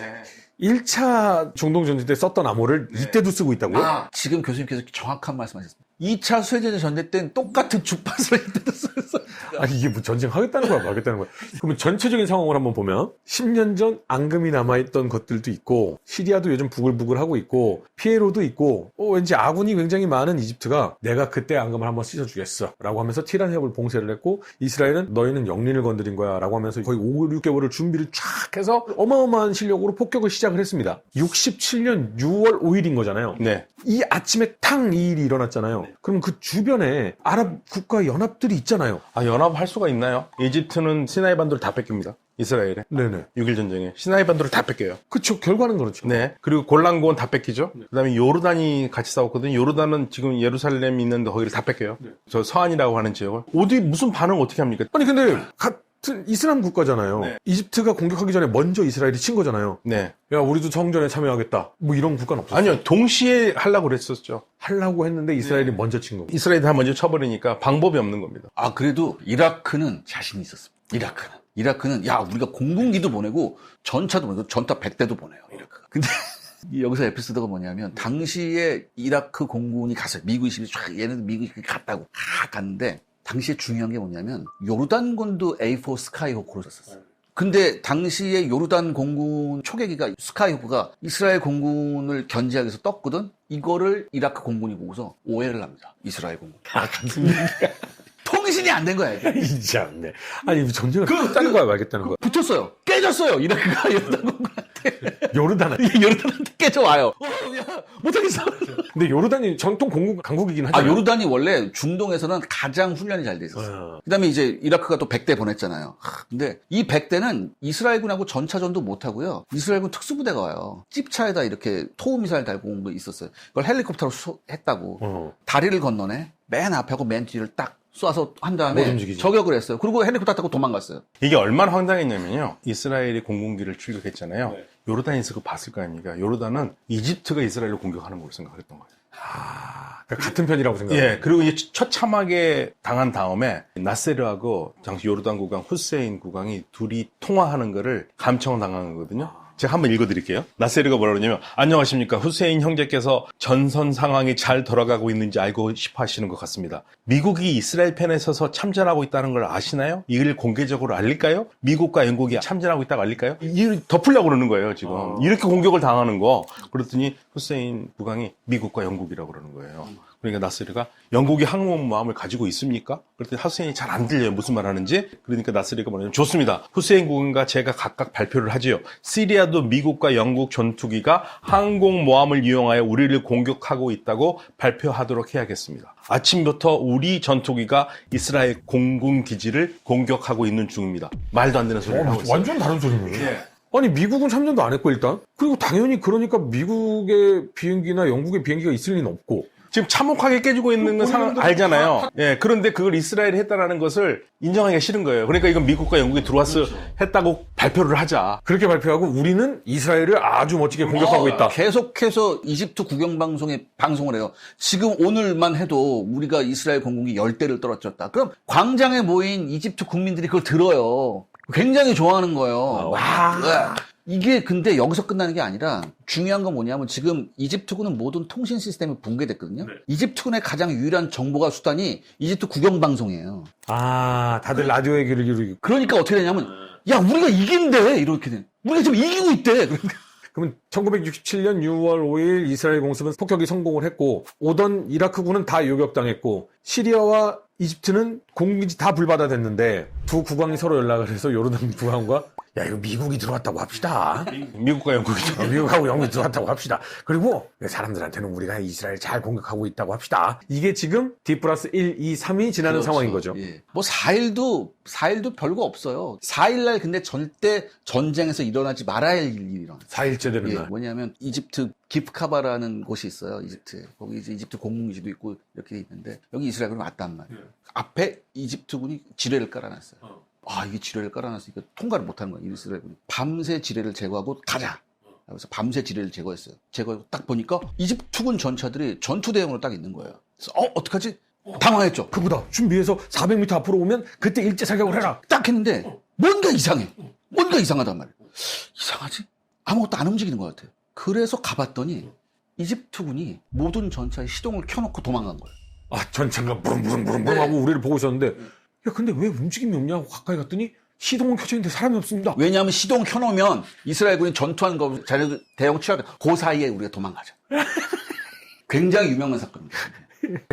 1차 중동전쟁 때 썼던 암호를 이때도 쓰고 있다고요?
지금 교수님께서 정확한 말씀하셨습니다. 2차 수해전 전쟁 때는 똑같은 주파수를 이때도 썼어요.
아니 이게 뭐 전쟁하겠다는 거야 말겠다는 거야. 그러면 전체적인 상황을 한번 보면 10년 전 앙금이 남아있던 것들도 있고 시리아도 요즘 부글부글하고 있고 피에로도 있고 왠지 아군이 굉장히 많은 이집트가 내가 그때 앙금을 한번 씻어주겠어 라고 하면서 티란 해협을 봉쇄를 했고 이스라엘은 너희는 영린을 건드린 거야 라고 하면서 거의 5, 6개월을 준비를 쫙 해서 어마어마한 실력으로 폭격을 시작을 했습니다. 67년 6월 5일인 거잖아요.
네.
이 아침에 탕 이 일이 일어났잖아요. 그럼 그 주변에 아랍 국가 연합들이 있잖아요.
아, 연합할 수가 있나요? 이집트는 시나이 반도를 다 뺏깁니다. 이스라엘에.
네네.
6.1 전쟁에. 시나이 반도를 다 뺏겨요.
그쵸. 결과는 그렇죠.
네. 그리고 골란고원 다 뺏기죠. 그 다음에 요르단이 같이 싸웠거든요. 요르단은 지금 예루살렘이 있는데 거기를 다 뺏겨요. 저 서안이라고 하는 지역을. 어디 무슨 반응 어떻게 합니까?
아니 근데 같은 이슬람 국가잖아요.
네.
이집트가 공격하기 전에 먼저 이스라엘이 친 거잖아요.
네.
야 우리도 성전에 참여하겠다. 뭐 이런 국가는 없었어요.
아니요. 동시에 하려고 그랬었죠.
하려고 했는데 이스라엘이 먼저 친 거고.
이스라엘이 다 먼저 쳐버리니까 방법이 없는 겁니다.
그래도 이라크는 자신이 있었습니다. 이라크는 야 우리가 공군기도 보내고 전차도 보내고 전타 100대도 보내요. 이라크가. 근데 여기서 에피소드가 뭐냐면 당시에 이라크 공군이 갔어요. 미국 22 쫙 얘네들 미국이 갔다고 갔는데 당시에 중요한 게 뭐냐면 요르단군도 A4 스카이호크로 썼었어요. 근데 당시에 요르단 공군 초계기가 스카이호크가 이스라엘 공군을 견제하기 위해서 떴거든. 이거를 이라크 공군이 보고서 오해를 합니다. 이스라엘 공군.
같은
통신이 안 된 거야. 이게.
이지 않네. 아니 전쟁을 하겠다는 거야 말겠다는 거야.
붙었어요. 깨졌어요. 이라크가 요르단 공군한테. 요르단한테 깨져와요. 야, 못하겠어.
근데 요르단이 전통 공군 강국이긴 하잖아요.
요르단이 원래 중동에서는 가장 훈련이 잘 돼 있었어요. 그다음에 이제 이라크가 또 100대 보냈잖아요. 근데 이 100대는 이스라엘군하고 전차전도 못 하고요. 이스라엘군 특수부대가 와요. 찝차에다 이렇게 토우미사일 달고 온 거 있었어요. 그걸 헬리콥터로 했다고. 다리를 건너네. 맨 앞하고 맨 뒤를 딱 쏴서 한 다음에 저격을 했어요. 그리고 헬리콥터 타고 도망갔어요.
이게 얼마나 황당했냐면요. 이스라엘이 공군기를 출격했잖아요. 네. 요르단에서 그거 봤을 거 아닙니까? 요르단은 이집트가 이스라엘을 공격하는 걸로 생각했던 거예요.
그러니까 같은 편이라고 생각해요.
예, 그리고 이제 처참하게 당한 다음에 나세르하고 당시 요르단 국왕 후세인 국왕이 둘이 통화하는 거를 감청당한 거거든요. 제가 한번 읽어드릴게요. 나세르가 뭐라 그러냐면 안녕하십니까. 후세인 형제께서 전선 상황이 잘 돌아가고 있는지 알고 싶어 하시는 것 같습니다. 미국이 이스라엘 편에 서서 참전하고 있다는 걸 아시나요? 이걸 공개적으로 알릴까요? 미국과 영국이 참전하고 있다고 알릴까요? 이걸 덮으려고 그러는 거예요. 지금 이렇게 공격을 당하는 거. 그랬더니 후세인 국왕이 미국과 영국이라고 그러는 거예요. 그러니까 나세르가 영국이 항모모함을 가지고 있습니까? 그랬더니 후세인이 잘 안 들려요. 무슨 말 하는지. 그러니까 나세르가 뭐냐면 좋습니다. 후세인 국왕과 제가 각각 발표를 하지요. 시리아도 미국과 영국 전투기가 항공모함을 이용하여 우리를 공격하고 있다고 발표하도록 해야겠습니다. 아침부터 우리 전투기가 이스라엘 공군 기지를 공격하고 있는 중입니다. 말도 안 되는 소리를 하고 있어요.
완전 다른 소리네요.
예.
아니 미국은 참전도 안 했고 일단 그리고 당연히 그러니까 미국의 비행기나 영국의 비행기가 있을 리는 없고
지금 참혹하게 깨지고 있는 건 상황 알잖아요. 예, 그런데 그걸 이스라엘이 했다라는 것을 인정하기가 싫은 거예요. 그러니까 이건 미국과 영국이 들어와서 했다고 발표를 하자.
그렇게 발표하고 우리는 이스라엘을 아주 멋지게 공격하고 있다.
계속해서 이집트 국영방송에 방송을 해요. 지금 오늘만 해도 우리가 이스라엘 공군기 10대를 떨어뜨렸다. 그럼 광장에 모인 이집트 국민들이 그걸 들어요. 굉장히 좋아하는 거예요. 와. 이게 근데 여기서 끝나는 게 아니라 중요한 건 뭐냐면 지금 이집트군은 모든 통신 시스템이 붕괴됐거든요. 이집트군의 가장 유일한 정보가 수단이 이집트 국영방송이에요.
아, 다들 라디오의 귀를 기울이고.
그러니까 어떻게 되냐면 야 우리가 이긴대 이렇게 돼. 우리가 지금 이기고 있대.
그러면 1967년 6월 5일 이스라엘 공습은 폭격이 성공을 했고 오던 이라크군은 다 요격당했고 시리아와 이집트는 공군기지 다 불바다됐는데 두 국왕이 서로 연락을 해서 요르단 국왕과 야 이거 미국이 들어왔다고 합시다.
미국과 영국이죠.
미국하고 영국이 들어왔다고 합시다. 그리고 사람들한테는 우리가 이스라엘 잘 공격하고 있다고 합시다. 이게 지금 D+1, 2, 3이 지나는
그렇죠.
상황인 거죠.
예. 뭐 4일도 별거 없어요. 4일날 근데 절대 전쟁에서 일어나지 말아야 할 일이 일어나요.
4일째 되는
예,
날.
뭐냐면 이집트 기프카바라는 곳이 있어요. 이집트에. 거기 이제 이집트 공군기지도 있고 이렇게 있는데 여기 이스라엘군이 왔단 말이에요. 앞에 이집트군이 지뢰를 깔아놨어요. 아, 이게 지뢰를 깔아놨으니까 통과를 못하는 거야, 이스라엘군이. 밤새 지뢰를 제거하고 가자. 그래서 밤새 지뢰를 제거했어요. 제거하고 딱 보니까 이집트군 전차들이 전투 대형으로 딱 있는 거예요. 그래서 어떡하지? 당황했죠.
그보다 준비해서 400m 앞으로 오면 그때 일제 사격을 해라.
딱 했는데 뭔가 이상해. 뭔가 이상하단 말이에요. 이상하지? 아무것도 안 움직이는 것 같아요. 그래서 가봤더니 이집트군이 모든 전차에 시동을 켜놓고 도망간 거예요.
아, 전차가 부릉부릉부릉 하고 우리를 보고 있었는데 야, 근데 왜 움직임이 없냐고 가까이 갔더니 시동은 켜져 있는데 사람이 없습니다.
왜냐하면 시동 켜놓으면 이스라엘군이 전투하는 거 자료 대형 취하게 그 사이에 우리가 도망가죠. 굉장히 유명한 사건입니다.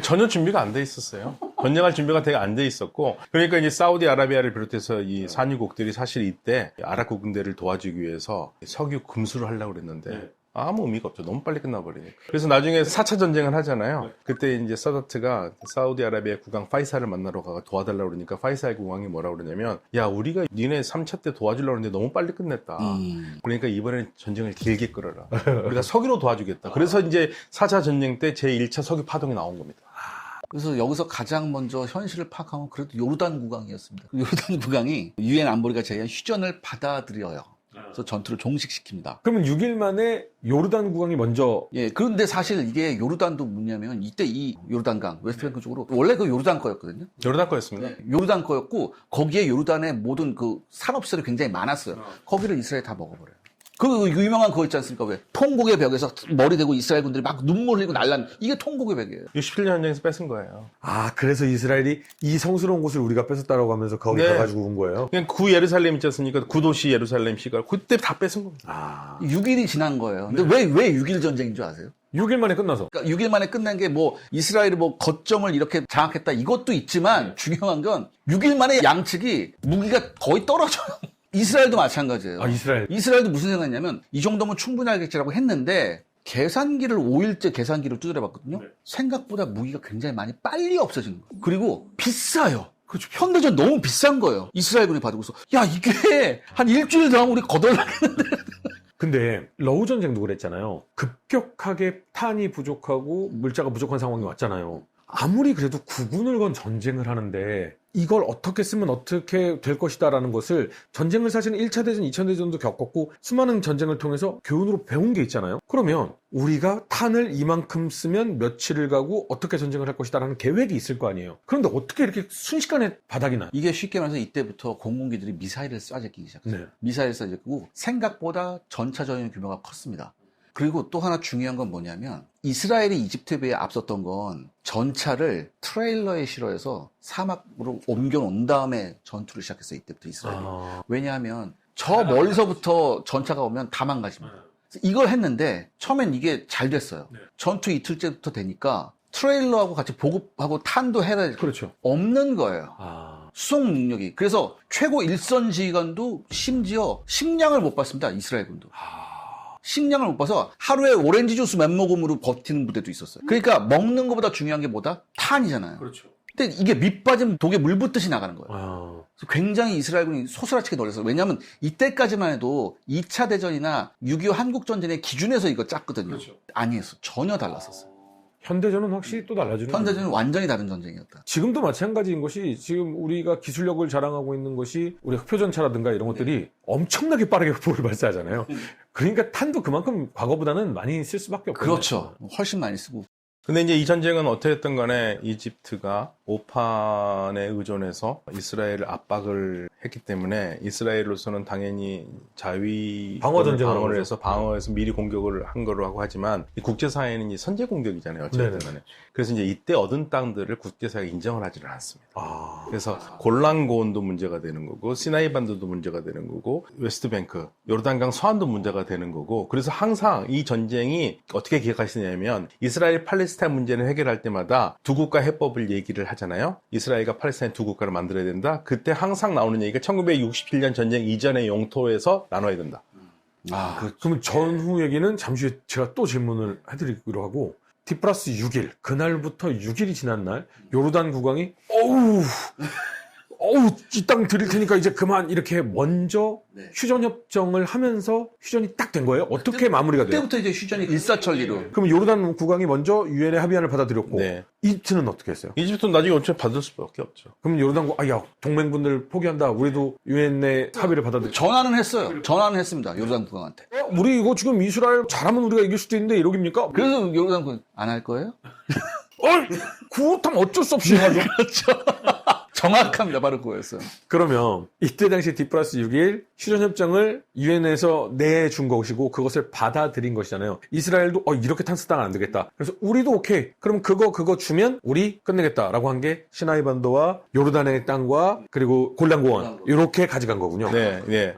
전혀 준비가 안 돼 있었어요. 전쟁할 준비가 되게 안 돼 있었고, 그러니까 이제 사우디아라비아를 비롯해서 이 산유국들이 사실 이때 아랍 군대를 도와주기 위해서 석유 금수를 하려고 그랬는데 아무 의미가 없죠. 너무 빨리 끝나버리니까. 그래서 나중에 4차 전쟁을 하잖아요. 그때 이제 사다트가 사우디아라비아 국왕 파이살을 만나러 가서 도와달라고 그러니까 파이살 국왕이 뭐라고 그러냐면 야, 우리가 니네 3차 때 도와주려고 했는데 너무 빨리 끝냈다. 그러니까 이번에는 전쟁을 길게 끌어라. 우리가 석유로 도와주겠다. 그래서 이제 4차 전쟁 때 제1차 석유 파동이 나온 겁니다.
그래서 여기서 가장 먼저 현실을 파악하면 그래도 요르단 국왕이었습니다. 요르단 국왕이 유엔 안보리가 제의한 휴전을 받아들여요. 그래서 전투를 종식시킵니다.
그러면 6일 만에 요르단 국왕이 먼저
예, 그런데 사실 이게 요르단도 뭐냐면 이때 이 요르단강, 웨스트뱅크 쪽으로 원래 그 요르단 거였거든요.
요르단 거였습니다.
요르단 거였고 거기에 요르단의 모든 그 산업시설이 굉장히 많았어요. 거기를 이스라엘이 다 먹어버려요. 그 유명한 그거 있지 않습니까? 왜? 통곡의 벽에서 머리 대고 이스라엘 군들이 막 눈물 흘리고 날란 이게 통곡의 벽이에요.
67년 전쟁에서 뺏은 거예요.
아, 그래서 이스라엘이 이 성스러운 곳을 우리가 뺏었다라고 하면서 거기
네.
가가지고 온 거예요?
그냥 구 예루살렘 있지 않습니까? 구도시 예루살렘 시가 그때 다 뺏은 겁니다.
아,
6일이 지난 거예요. 근데 왜 6일 전쟁인 줄 아세요?
6일 만에 끝나서.
그러니까 6일 만에 끝난 게 뭐 이스라엘이 뭐 거점을 이렇게 장악했다 이것도 있지만 중요한 건 6일 만에 양측이 무기가 거의 떨어져요. 이스라엘도 마찬가지예요.
아,
이스라엘도 무슨 생각이냐면 이 정도면 충분히 하겠지라고 했는데 계산기를 5일째 계산기를 두드려봤거든요. 생각보다 무기가 굉장히 많이 빨리 없어지는 거예요. 그리고 비싸요. 그렇죠. 현대전 너무 비싼 거예요. 이스라엘군이 받고서 야 이게 한 일주일 더 하면 우리 거덜나겠는데.
근데 러우 전쟁도 그랬잖아요. 급격하게 탄이 부족하고 물자가 부족한 상황이 왔잖아요. 아무리 그래도 국군을 건 전쟁을 하는데 이걸 어떻게 쓰면 어떻게 될 것이다라는 것을 전쟁을 사실은 1차 대전, 2차 대전도 겪었고 수많은 전쟁을 통해서 교훈으로 배운 게 있잖아요. 그러면 우리가 탄을 이만큼 쓰면 며칠을 가고 어떻게 전쟁을 할 것이다라는 계획이 있을 거 아니에요. 그런데 어떻게 이렇게 순식간에 바닥이 나요?
이게 쉽게 말해서 이때부터 공군기들이 미사일을 쏴제끼기 시작했어요.
네.
미사일 쏴제끼고 생각보다 전차 전용 규모가 컸습니다. 그리고 또 하나 중요한 건 뭐냐면 이스라엘이 이집트에 비해 앞섰던 건 전차를 트레일러에 실어서 사막으로 옮겨놓은 다음에 전투를 시작했어요. 이때부터 이스라엘이. 왜냐하면 저 멀리서부터 전차가 오면 다 망가집니다. 이걸 했는데 처음엔 이게 잘 됐어요. 전투 이틀째부터 되니까 트레일러하고 같이 보급하고 탄도 해야 될
그렇죠.
없는 거예요. 수송 능력이. 그래서 최고 일선 지휘관도 심지어 식량을 못 받습니다. 이스라엘군도. 식량을 못 봐서 하루에 오렌지 주스 몇 모금으로 버티는 부대도 있었어요. 그러니까 먹는 것보다 중요한 게 뭐다? 탄이잖아요.
그렇죠.
근데 이게 밑 빠지면 독에 물 붓듯이 나가는 거예요.
아.
그래서 굉장히 이스라엘군이 소스라치게 놀랐어요. 왜냐하면 이때까지만 해도 2차 대전이나 6.25 한국전쟁의 기준에서 이거 짰거든요.
그렇죠.
아니었어. 전혀 달랐었어요.
현대전은 확실히 또 달라지는
현대전은 완전히 다른 전쟁이었다.
지금도 마찬가지인 것이 지금 우리가 기술력을 자랑하고 있는 것이 우리 흑표전차라든가 이런 것들이 엄청나게 빠르게 포를 발사하잖아요. 그러니까 탄도 그만큼 과거보다는 많이 쓸 수밖에 없거든요.
그렇죠. 훨씬 많이 쓰고.
근데 이제 이 전쟁은 어떻게든 간에 이집트가 오판에 의존해서 이스라엘을 압박을 했기 때문에 이스라엘로서는 당연히 자위
방어 전쟁을
방어를
하죠.
해서 방어해서 미리 공격을 한 거로 하고 하지만 이 국제사회는 이 선제 공격이잖아요. 어쨌든 간에. 그래서 이제 이때 얻은 땅들을 국제사회가 인정을 하지는 않습니다.
아.
그래서 골란고원도 문제가 되는 거고 시나이 반도도 문제가 되는 거고 웨스트뱅크, 요르단강 서안도 문제가 되는 거고 그래서 항상 이 전쟁이 어떻게 기획하시냐면 이스라엘 팔레스타인 문제를 해결할 때마다 두 국가 해법을 얘기를 하잖아요. 이스라엘과 팔레스타인 두 국가를 만들어야 된다. 그때 항상 나오는 얘기가 1967년 전쟁 이전의 영토에서 나눠야 된다.
그러면 전후 얘기는 잠시 후에 제가 또 질문을 해드리기로 하고 T+6일 그날부터 6일이 지난 날 요르단 국왕이 어우 이 땅 드릴 테니까 이제 그만 이렇게 먼저
네.
휴전협정을 하면서 휴전이 딱 된 거예요? 어떻게 마무리가 돼요?
그때부터 이제 휴전이 일사천리로.
그럼 요르단 국왕이 먼저 유엔의 합의안을 받아들였고
네.
이집트는 어떻게 했어요?
이집트는 나중에 어차피 받을 수밖에 없죠.
그럼 요르단 야 동맹분들 포기한다. 우리도 유엔의 합의를 받아들여.
전화는 했어요. 전화는 했습니다. 요르단 국왕한테.
우리 이거 지금 이스라엘 잘하면 우리가 이길 수도 있는데 이러깁니까?
그래서 요르단 국왕 안 할 거예요?
그렇다면 어쩔 수 없이 하죠.
그렇죠. 정확합니다. 바로 그거였어요.
그러면 이때 당시 D+6일 휴전협정을 유엔에서 내준 것이고 그것을 받아들인 것이잖아요. 이스라엘도 이렇게 탄 쓰다가 안 되겠다. 그래서 우리도 오케이. 그럼 그거 주면 우리 끝내겠다라고 한 게 시나이 반도와 요르단의 땅과 그리고 골란고원 이렇게 가져간 거군요.
네, 네.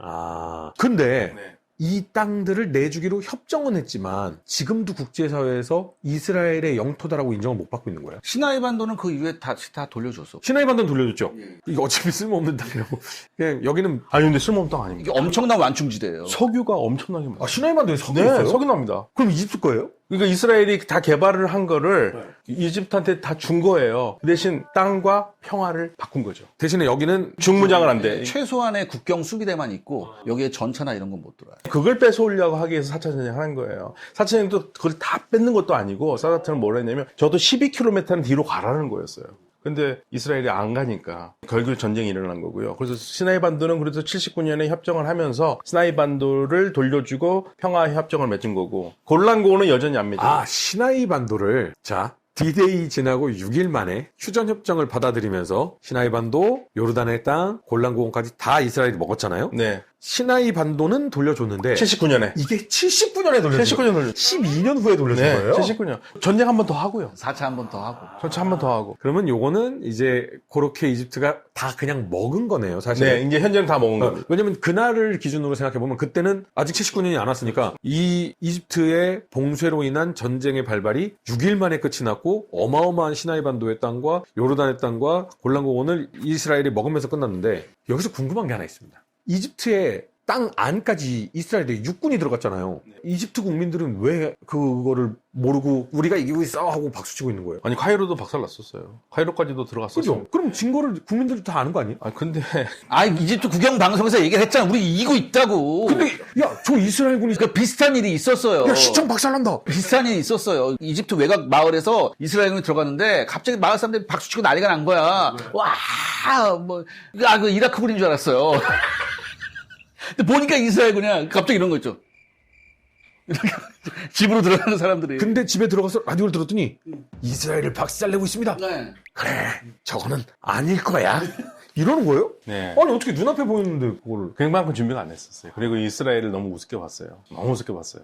근데
네.
이 땅들을 내주기로 협정은 했지만 지금도 국제사회에서 이스라엘의 영토다라고 인정을 못 받고 있는 거예요.
시나이 반도는 그 이후에 다 돌려줬어.
시나이 반도는 돌려줬죠. 이거 어차피 쓸모없는 땅이라고. 그냥 여기는
아니 근데 쓸모없는 땅 아닙니다.
이게 엄청난 완충지대예요.
석유가 엄청나게 많아요.
시나이 반도에 석유
네,
있어요?
석유 납니다.
그럼 이집트 거예요?
그러니까 이스라엘이 다 개발을 한 거를 이집트한테 다 준 거예요. 그 대신 땅과 평화를 바꾼 거죠.
대신에 여기는
중무장은 안 돼.
최소한의 국경 수비대만 있고 여기에 전차나 이런 건 못 들어와요.
그걸 뺏어오려고 하기 위해서 4차 전쟁을 하는 거예요. 4차 전쟁도 그걸 다 뺏는 것도 아니고 사다트는 뭐라 했냐면 저도 12km는 뒤로 가라는 거였어요. 근데 이스라엘이 안 가니까 결국 전쟁이 일어난 거고요. 그래서 시나이 반도는 그래서 79년에 협정을 하면서 시나이 반도를 돌려주고 평화 협정을 맺은 거고 골란고원은 여전히 안 맺어요.
시나이 반도를 D-Day 지나고 6일 만에 휴전협정을 받아들이면서 시나이 반도, 요르단의 땅, 골란고원까지 다 이스라엘이 먹었잖아요.
네.
시나이 반도는 돌려줬는데
79년에.
이게 79년에 돌려준
79년 돌려.
12년 후에 돌려준
네,
거예요?
79년. 전쟁 한 번 더 하고요.
4차 한 번 더 하고.
전차 한 번 더 하고.
그러면 요거는 이제 그렇게 이집트가 다 그냥 먹은 거네요, 사실.
네, 이제 현재는 다 먹은 겁니다.
왜냐면 그날을 기준으로 생각해보면 그때는 아직 79년이 안 왔으니까 이 이집트의 봉쇄로 인한 전쟁의 발발이 6일 만에 끝이 났고 어마어마한 시나이 반도의 땅과 요르단의 땅과 골란고원을 이스라엘이 먹으면서 끝났는데 여기서 궁금한 게 하나 있습니다. 이집트의 땅 안까지 이스라엘의 육군이 들어갔잖아요. 이집트 국민들은 왜 그거를 모르고 우리가 이기고 있어 하고 박수치고 있는 거예요?
아니 카이로도 박살났었어요. 카이로까지도 들어갔었어요.
그죠? 그럼 증거를 국민들이 다 아는 거 아니에요?
근데
이집트 국영 방송에서 얘기를 했잖아. 우리 이기고 있다고.
근데 저 이스라엘군이
그 비슷한 일이 있었어요.
시청 박살난다.
비슷한 일이 있었어요. 이집트 외곽 마을에서 이스라엘군이 들어갔는데 갑자기 마을 사람들이 박수치고 난리가 난 거야. 와, 그 이라크군인 줄 알았어요. 근데 보니까 이스라엘군이야. 갑자기 이런 거 있죠. 집으로 들어가는 사람들이.
근데 집에 들어가서 라디오를 들었더니 이스라엘을 박살내고 있습니다.
네.
그래, 저거는 아닐 거야. 이러는 거예요?
네.
아니 어떻게 눈앞에 보이는데 그거를.
그만큼 준비가 안 했었어요. 그리고 이스라엘을 너무 우습게 봤어요. 너무 우습게 봤어요.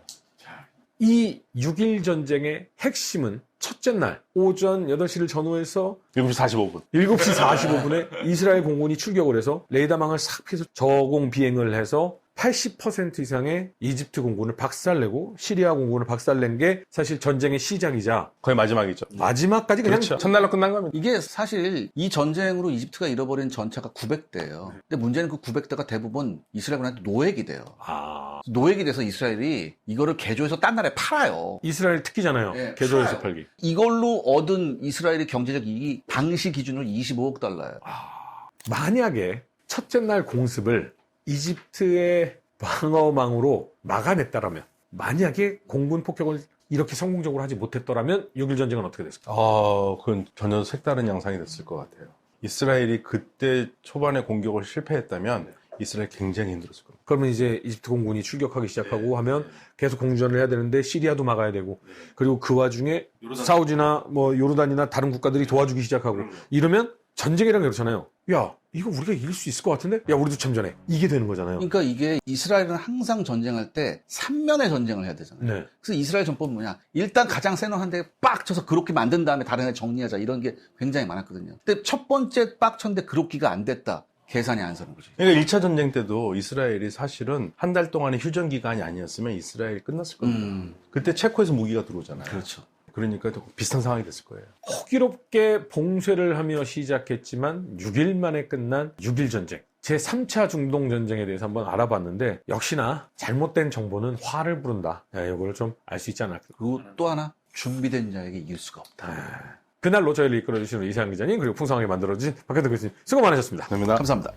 이 6.1 전쟁의 핵심은 첫째 날 오전 8시를 전후해서
7시 45분.
7시 45분에 이스라엘 공군이 출격을 해서 레이더망을 싹 피해서 저공 비행을 해서 80% 이상의 이집트 공군을 박살내고 시리아 공군을 박살낸 게 사실 전쟁의 시작이자
거의 마지막이죠.
마지막까지 그냥
그렇죠. 첫날로 끝난 겁니다.
이게 사실 이 전쟁으로 이집트가 잃어버린 전차가 900대예요. 근데 문제는 그 900대가 대부분 이스라엘군한테 노획이 돼요. 노획이 돼서 이스라엘이 이거를 개조해서 딴 나라에 팔아요.
이스라엘 특기잖아요.
네,
개조해서
팔아요.
팔기.
이걸로 얻은 이스라엘의 경제적 이익이 당시 기준으로 25억 달러예요.
만약에 첫째 날 공습을 이집트의 방어망으로 막아냈다라면, 만약에 공군 폭격을 이렇게 성공적으로 하지 못했더라면 6.1 전쟁은 어떻게 됐을까?
그건 전혀 색다른 양상이 됐을 것 같아요. 이스라엘이 그때 초반에 공격을 실패했다면 이스라엘 굉장히 힘들었을 겁니다.
그러면 이제 이집트 공군이 출격하기 시작하고 하면 계속 공전을 해야 되는데 시리아도 막아야 되고, 그리고 그 와중에 사우디나 뭐 요르단이나 다른 국가들이 도와주기 시작하고, 이러면 전쟁이란 게 그렇잖아요. 야, 이거 우리가 이길 수 있을 것 같은데? 야, 우리도 참전해. 이게 되는 거잖아요.
그러니까 이게 이스라엘은 항상 전쟁할 때 3면의 전쟁을 해야 되잖아요.
네.
그래서 이스라엘 전법은 뭐냐? 일단 가장 센 놈 한 대 빡 쳐서 그렇게 만든 다음에 다른 애 정리하자. 이런 게 굉장히 많았거든요. 근데 첫 번째 빡 쳤는데 그렇기가 안 됐다. 계산이 안 서는 거지.
그러니까 1차 전쟁 때도 이스라엘이 사실은 한 달 동안의 휴전 기간이 아니었으면 이스라엘이 끝났을 겁니다. 그때 체코에서 무기가 들어오잖아요.
그렇죠.
그러니까 또 비슷한 상황이 됐을 거예요.
호기롭게 봉쇄를 하며 시작했지만 6일 만에 끝난 6.1 전쟁. 제3차 중동 전쟁에 대해서 한번 알아봤는데, 역시나 잘못된 정보는 화를 부른다. 이걸 좀 알 수 있지 않을까.
그리고 또 하나, 준비된 자에게 이길 수가 없다.
그날로 저희를 이끌어주시는 이상한 기자님, 그리고 풍성하게 만들어주신 박현덕 교수님, 수고 많으셨습니다.
감사합니다.
감사합니다.